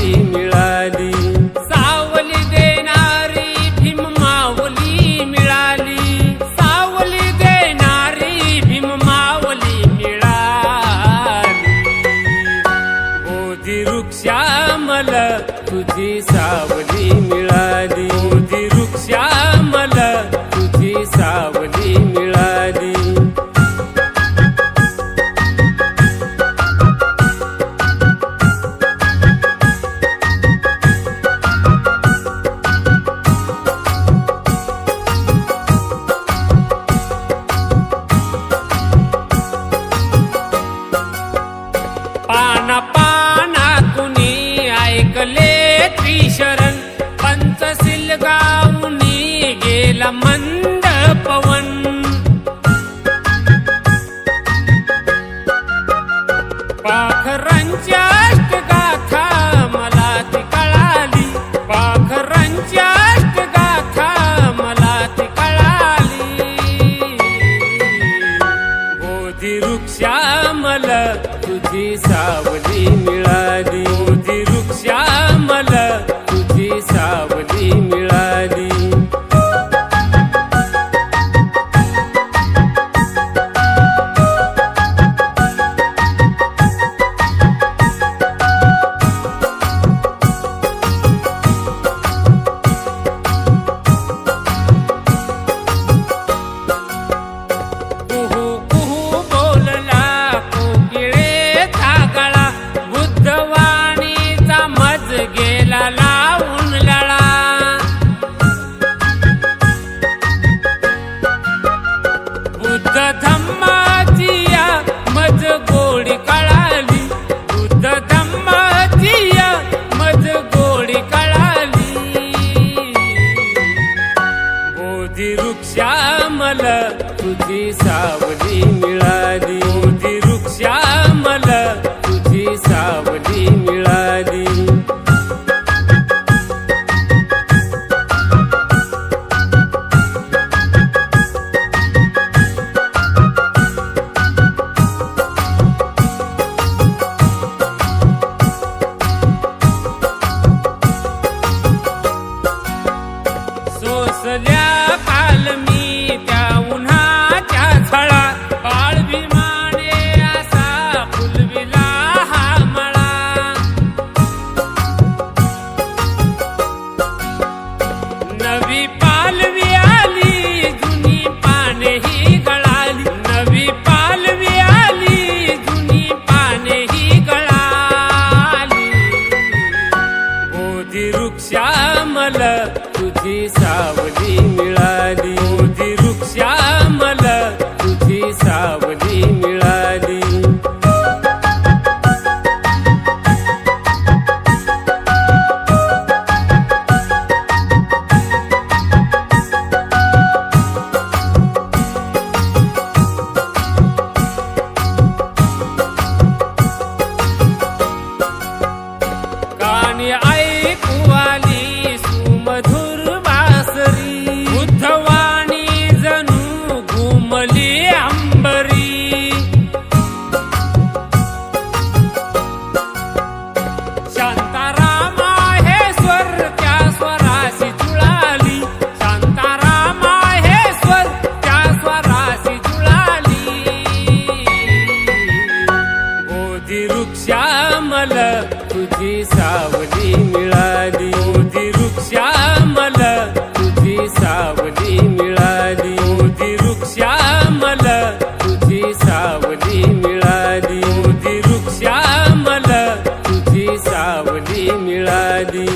सावली मिळाली, सावली देणारी भीम माऊली मिळाली, सावली देणारी भीम माऊली मिळाली। बोधी वृक्षामल तुझी सावली मिळाली, बोधी वृक्षामल तुझी सावली मिळाली। पाना पाना कुणी ऐकले त्रिशरण, पंचशील गाऊनी गेला मंद पवन। पाखरांच्या अष्टगाथा मला ती कळाली, पाखरांच्या अष्टगाथा मला ती कळाली। बोधी वृक्षामल तुझी सावली मिळाली, बोधी वृक्षामल तुझी सावली मिळाली। बुद्ध धम्माचिया मज गोडी कळाली, बुद्ध धम्माचिया मज गोडी कळाली। बोधी वृक्षामल तुझी सावली मिळाली, बोधी वृक्षामल तुझी सावली मिळाली। सोसल्या काल मी त्या उन्हाच्या झळा, बाळ भीमाने असा फुलविला हा मळा। नवी पालवी आली जुनी पानेही गळाली, नवी पालवी आली जुनी पानेही गळाली। बोधी वृक्षामल तुझी सावली मिळाली, बोधी वृक्षामल तुझी सावली मिळाली। कानी ऐकू आली सुमधुर बासरी, बुद्धवाणी जणू घुमली अंबरी। शांतारामा हे स्वर त्या स्वराशी जुळाली, शांतारामा हे स्वर त्या स्वराशी जुळाली। बोधी वृक्षामल तुझी सावली मिळाली, बोधी वृक्षामल तुझी सावली मिळाली, बोधी वृक्षामल तुझी सावली मिळाली, बोधी वृक्षामल तुझी सावली मिळाली।